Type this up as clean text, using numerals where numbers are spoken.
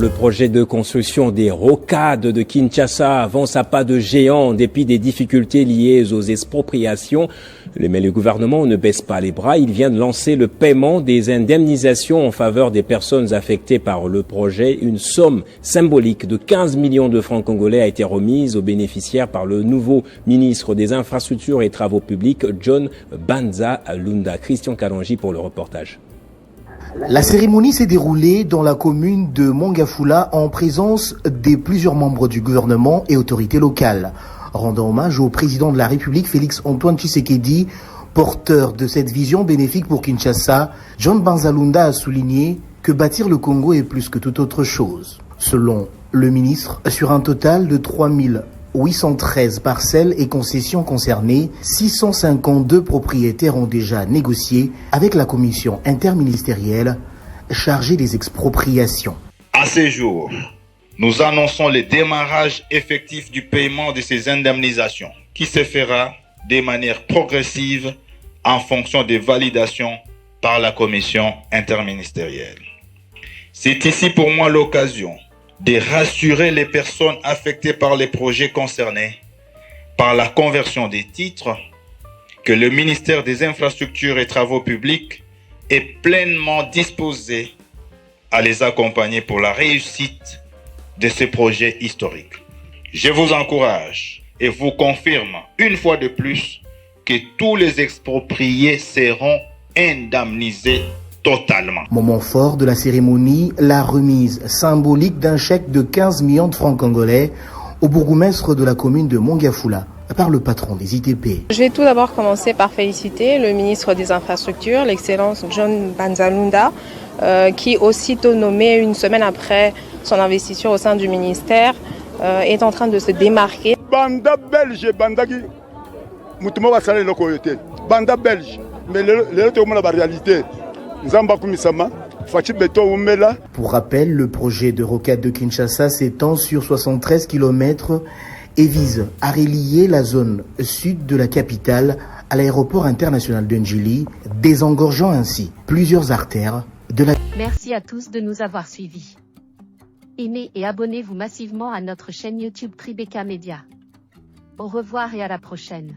Le projet de construction des rocades de Kinshasa avance à pas de géant en dépit des difficultés liées aux expropriations. Mais le gouvernement ne baisse pas les bras. Il vient de lancer le paiement des indemnisations en faveur des personnes affectées par le projet. Une somme symbolique de 15 millions de francs congolais a été remise aux bénéficiaires par le nouveau ministre des Infrastructures et Travaux publics, John Banza Lunda. Christian Kalonji pour le reportage. La cérémonie s'est déroulée dans la commune de Mongafula en présence de plusieurs membres du gouvernement et autorités locales, rendant hommage au président de la République Félix Antoine Tshisekedi, porteur de cette vision bénéfique pour Kinshasa. John Banza Lunda a souligné que bâtir le Congo est plus que toute autre chose. Selon le ministre, sur un total de 3813 parcelles et concessions concernées, 652 propriétaires ont déjà négocié avec la commission interministérielle chargée des expropriations. À ce jour, nous annonçons le démarrage effectif du paiement de ces indemnisations qui se fera de manière progressive en fonction des validations par la commission interministérielle. C'est ici pour moi l'occasion de rassurer les personnes affectées par les projets concernés par la conversion des titres que le ministère des Infrastructures et Travaux publics est pleinement disposé à les accompagner pour la réussite de ces projets historiques. Je vous encourage et vous confirme une fois de plus que tous les expropriés seront indemnisés totalement. Moment fort de la cérémonie, la remise symbolique d'un chèque de 15 millions de francs congolais au bourgmestre de la commune de Mongafula par le patron des ITP. Je vais tout d'abord commencer par féliciter le ministre des Infrastructures, l'excellence John Banza Lunda, qui aussitôt nommé une semaine après son investiture au sein du ministère, est en train de se démarquer. Banda belge, banda qui mutumo va saler le coyote. Banda belge, mais le la réalité. Pour rappel, le projet de rocade de Kinshasa s'étend sur 73 km et vise à relier la zone sud de la capitale à l'aéroport international de Njili, désengorgeant ainsi plusieurs artères de la... Merci à tous de nous avoir suivis. Aimez et abonnez-vous massivement à notre chaîne YouTube Tribeca Media. Au revoir et à la prochaine.